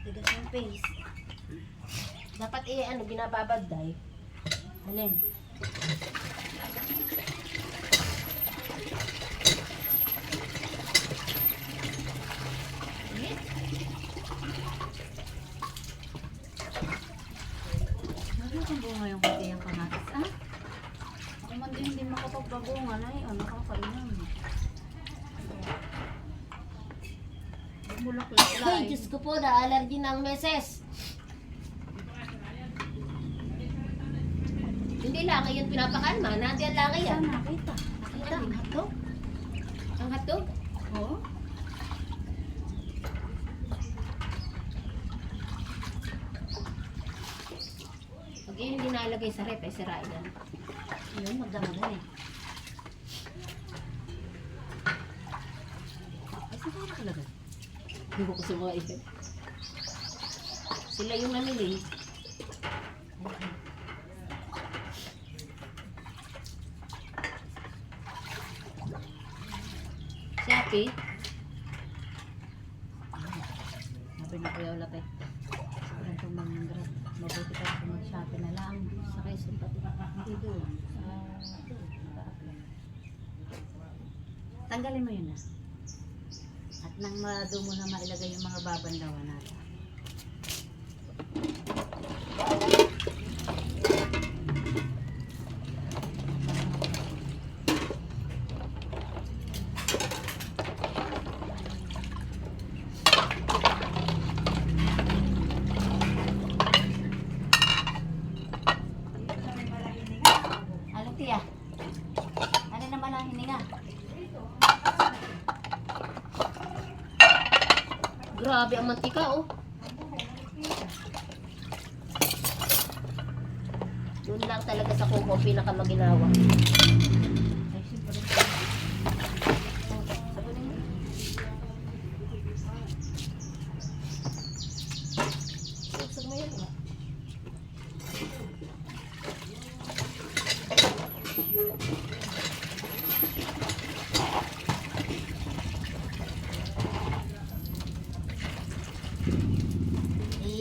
Tigas ng face. Dapat ano, binababad dahil. Alin? Ano kung bunga yung kasi yung kamatis, ah? Ako man din hindi makapagbabunga na eh. Ano kang kainan? Bulaklak Ay, lang. Diyos ko po, na-allergy ng meses. Hindi lang ngayon pinapakalma, nandiyan lang ngayon. Saan nakita? Nakita ang hotdog? Ang hotdog? Oo. Pag yun hindi nalagay sa rep, ay sirain yan. Yun, magdamagan eh. Ay, saan ka nakalagay? Hindi ko kasi mga iba. Sila yung namili. Shopee. Sabi na kuya ulat eh. Sobrang tumbang ng grab. Mabuti ka kung mag-shopping na lang. Sa Quezon pati. Hindi doon. Tanggalin mo yun na. At nang doon mo na mailagay yung mga babanlawan natin. Ano tiya? Ano naman ang hininga? Grabe ang mantika, oh. Doon lang talaga sa kuko pinakamaginawa. Ay, siyempre. Sabunin mo. Susog mo yan, oh.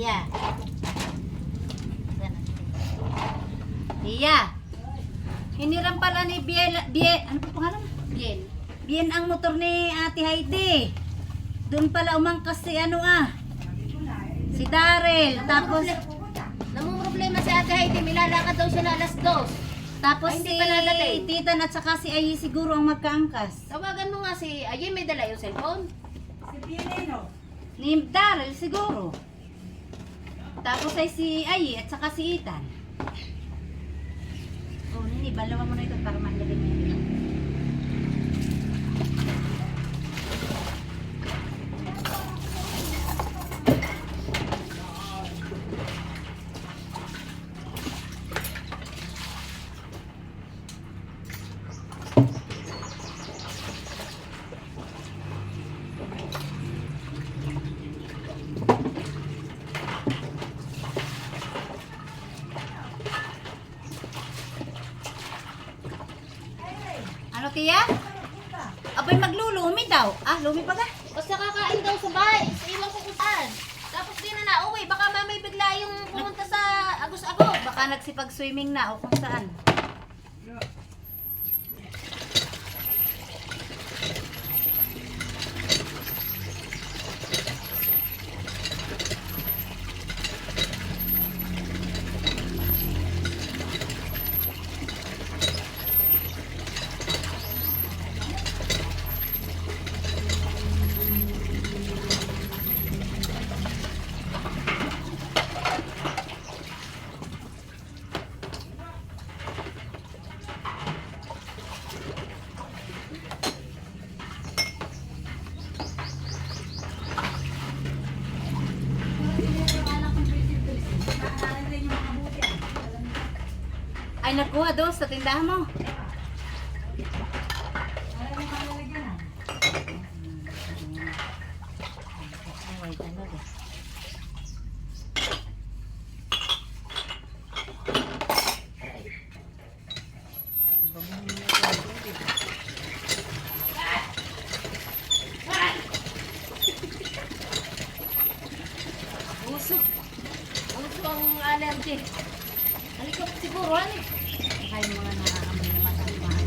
Iya. Iya. Hiniram pala ni Biel, ano pa pangalan? Bien. Bien ang motor ni Ate Heidi. Doon pala umangkas si ano si Daryl. Tapos Namang problema si Ate Heidi, milalakad daw siya na alas 2. tapos Ay, si hindi pa nadating. Titan at saka si Ayi siguro ang magkaangkas. Tawagan mo nga si Ayun, may dala yung cellphone. Ni Daryl siguro. Tapos ay si Ayi at saka si Ethan. Oh, nini, balawan mo na ito para mandaling mo yun. Ano tiya? Abay maglulumi daw. Ah, lumi pa ka? Basta kakain daw sa bahay, iwan ko kung saan. Tapos di na nauwi, baka mamay bigla yung pumunta sa agos-agos. Baka nagsipag-swimming na o kung saan. Ay, nakuha doon sa tindahan mo. Ay, talaga. Halikot siguro, halik. Saka yung mga nakakamoy na matagmahan.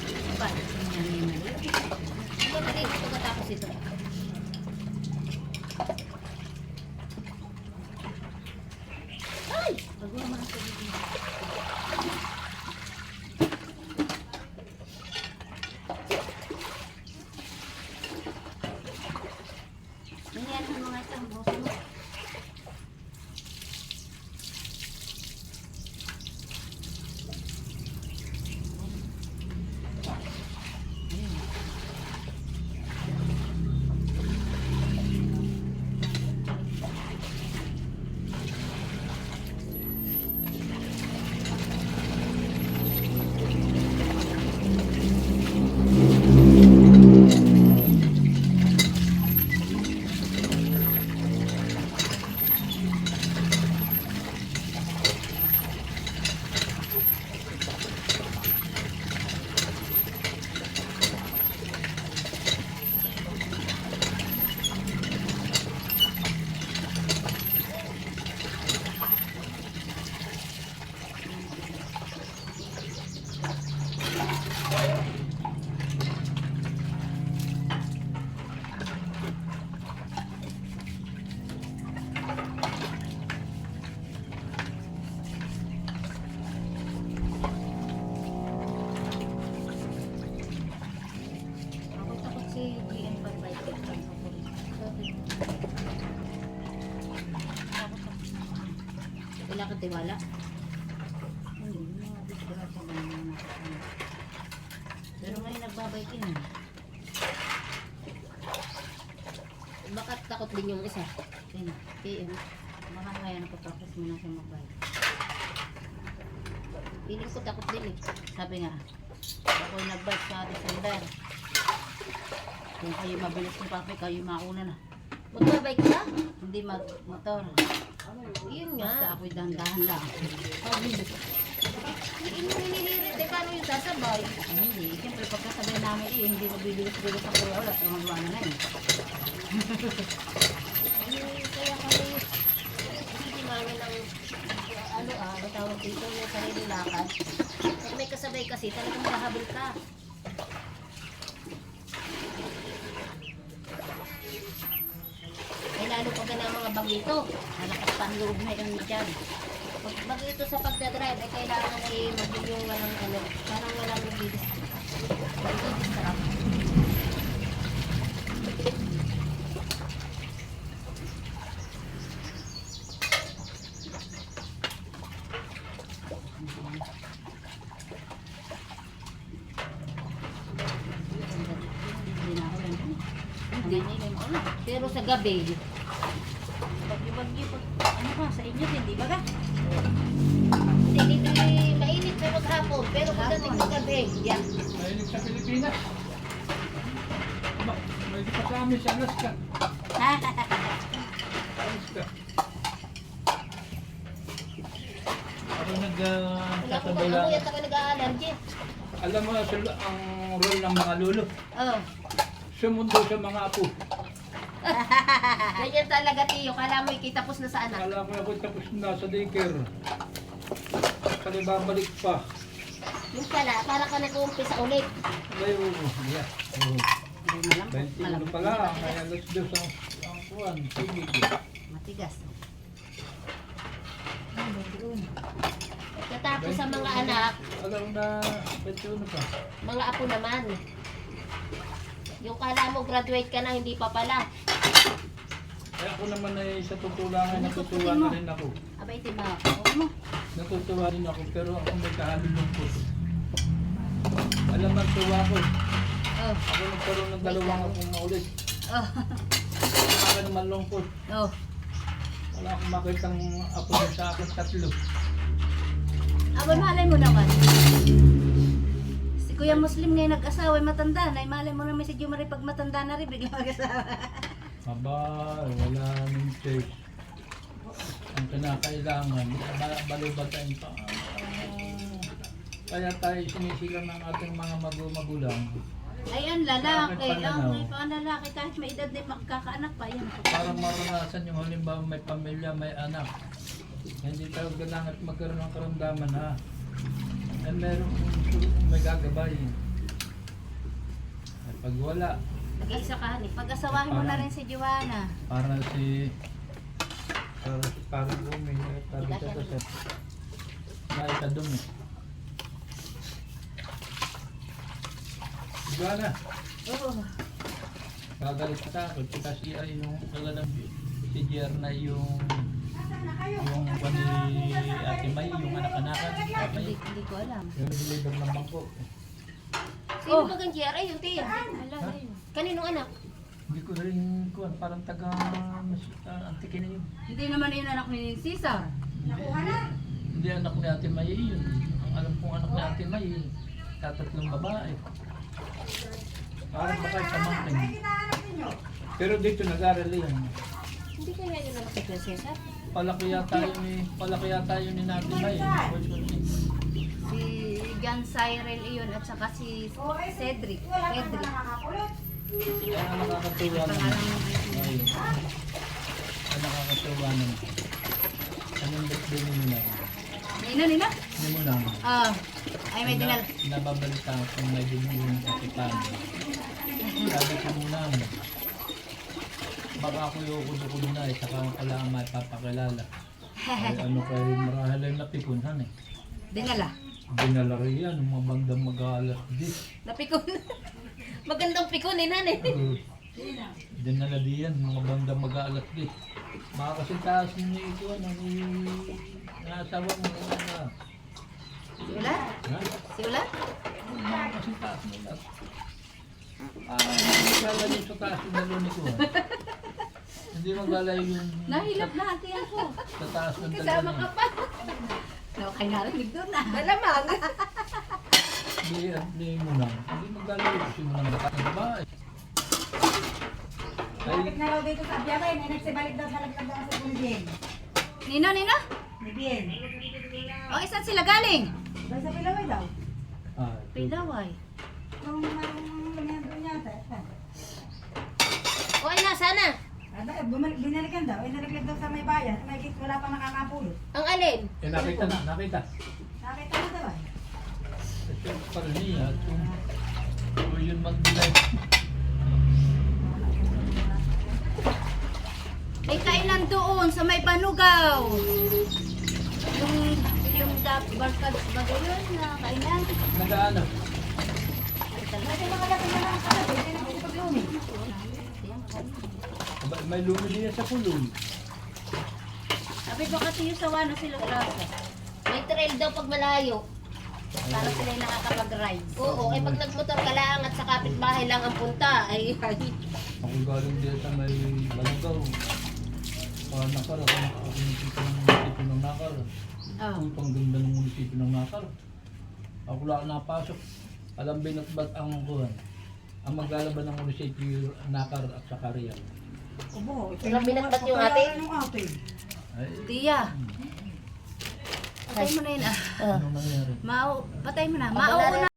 Diba? Yan yung mali. Ito, dali, dito katapos ito. Ay! Pag wala mga sabihin. Nangyari ng mga isang boso mo. Ako takot si GM pag-bike. Wala kang tiwala. Hindi, mga disgrasya ba naman nakakano. Pero ngayon nagbabiking eh. Baka takot din yung isa. Sino? PM. Baka ngayon nagpa-practice muna siya mag-bike. Piling ko takot din eh. Sabi nga, ako yung nag-bike sa December. Kung kayo mabilis ng papi, kayo mauna na. Magbabay ka? Hindi mag-motor. Yun Basta nga. ako'y dahan-dahan lang. Hindi mo hinihirit eh. Paano yung sasabay? Hindi. Siyempre, pagkasabay namin hindi mabibilis-bilis ang kuya ulat. Yung magwana na yun. Kaya kami hindi namin ng ano tawag dito yung sarili lakad. Pag may kasabay kasi talagang mahahabol ka. Ay lalo pag ang mga bagito. Malakas pa ang loob na yung dyan. Pag bagito sa pagdadrive ay kailangan ay magiging walang ano, parang walang nagdidistract. Hindi na ako yan. Hindi na yung ulan. Pero sa gabi, Bagyo-bagyo. Ano ka, sa inyo din, di ba ka? hindi dito ay mainit na maghapon. Pero pagdating ng gabi, yan. Mahilig sa Pilipinas. Ba, may di pa sa amin sa Alaska. Alaska. Ako Wala ko nagtatabay bang lang. amoy at ako nag-a-allergy. Alam mo ang role ng mga lolo. Oh. Sumundo sa mga apo. Ganyan talaga tiyo. Kala mo ikitapos na sa anak. Kala ko ako tapos na sa daycare. Kali babalik pa. Yung pala, para ka nag-uumpisa ulit. Ngayon, yeah. Hindi malambot. 21 pa lang. May alas 2 ang kuwan. Tubig. Matigas. Katapos sa mga anak, Alam na 21 pa. mga apo naman. Yung kala mo graduate ka na, hindi pa pala. Kaya ako naman ay sa tutulangan, natutuwa na rin ako. Abay, diba? Oo mo. Natutuwa rin ako, pero ako may kahalin lungkot. Alam ang tuwa ko. Oh. Ako nagkaroon ng dalawang akong maulit. Oh. Wala ka naman lungkot. Oh. Wala akong makitang apo na sa akin 3. Abay, malay mo naman. Si Kuya Muslim ngayon nag-asawa, matanda na. Malay mo naman si Jumari pag matanda na rin, biglang mag-asawa. Aba, wala nang choice. Ang kinakailangan, balibatayin pa. Kaya tayo sinisilang ng ating mga magulang Ay, ang lalaki. Bakit pananaw? Ang lalaki kahit may edad din magkakaanak pa. Yan. para maranasan yung halimbawa may pamilya, may anak. Hindi tawag ka lang at magkaroon ng karamdaman ha. Eh meron may gagabay. At pag wala, Nag-iisa ka, honey. Pag-asawahin mo na rin si Joanna. para parang bumi, sabi ko sa sir. Naikadum eh. Joanna, Oo. kagalit ka sa akin kasi ay yung kagalang si JR na yung kani Ate May, yung anak-anakan. Hindi ko alam. Yung deliver ng bangko. Sino ba kang GRA? Yung tiya. Wala Ha? na yun. Kaninong anak? Hindi ko rin kuhan, parang taga antikin na yun. Hindi naman yun anak ni Cesar. Hindi anak ni Ate May yun. Ang alam kong anak ni Ate May, tatatlong babae. Parang baka pamangkin. Pero dito nag-aral yan. Hindi kaya yun anak ni Cesar? Palaki yata yun ni Ate May. Si John Cyril iyon at saka si Cedric. Cedric. Kaya ang nakakatuwa naman. Ay, ang nakakatuwa naman. Anong birthday mo na? Nina? Hindi mo lang. Ay may dinal. Nababalita kung may dinulong sa kitan. Sabi ko muna, baka ako yung kudo na eh, saka pala ang mapapakilala. Ay, ano kayo, marahil ay napikunan eh. Dinala. Dinala rin yan, yung mga bandang mag-aalas di. Napikon. Magandang pikunin, honey. Dinala di yan, mga bandang mag-aalas di. Makakasintaas ni ito, ano, ni nasawa mo. Si Ulat? Ha? Si Ulat? Makakasintaas mo lahat. Hindi maglalay yung sa taas yung dalon ko. Hindi maglalay yung Nahilap na ate ako. sa taas ng Kasama dalon. ka pa. No, kay narinig doon na. Malamang. Hindi mo lang. Hindi maglalay kasi mo lang baka ng babae. Bakit na raw dito sa Abiyabay, may nagsibalik daw sa laglag daw sa Punjin. Nino? Ni Bien. O, isan sila galing? Doon sa Pilaway daw. Pilaway. Nung miyembro niya ata. O, ay, nasa na? Binalikan daw, nalaglag daw sa may bayan. May gate, wala pang nakakapulot. Ang alin? Nakita na, nakita. Nakita mo daw eh. Kasi parang niya, kung yun mag-delay. Ay, kailan doon sa may Banugaw? Yung barkad bagay yun na kailan? Nag-ano? Kasi mga dapat na lang kala, hindi na pwede paglumi. May lumi din sa kulong. Sabi ba kasi yung sawa na sila Rasa? May trail daw pag malayo. Para sila yung nakakapag-ride. Oo, ay pag nagmotor ka lang at sa kapitbahay lang ang punta, ay Ako galing din sa may Balagaw. Nakar, ako nakakamunisipyo ng munisipyo ng Nakar. Oh. Ang ganda ng munisipyo ng Nakar. Ako lang napasok. Alam binatbat ang kuhan. Ang maglalaban ng munisipyo Nakar at sa Rial. Obo, Walang binatbat yung ate? Yung ate. Ay, Tia. Patay mo na yun ah. ano nangyari? Patay mo na. Pag wala Mauuna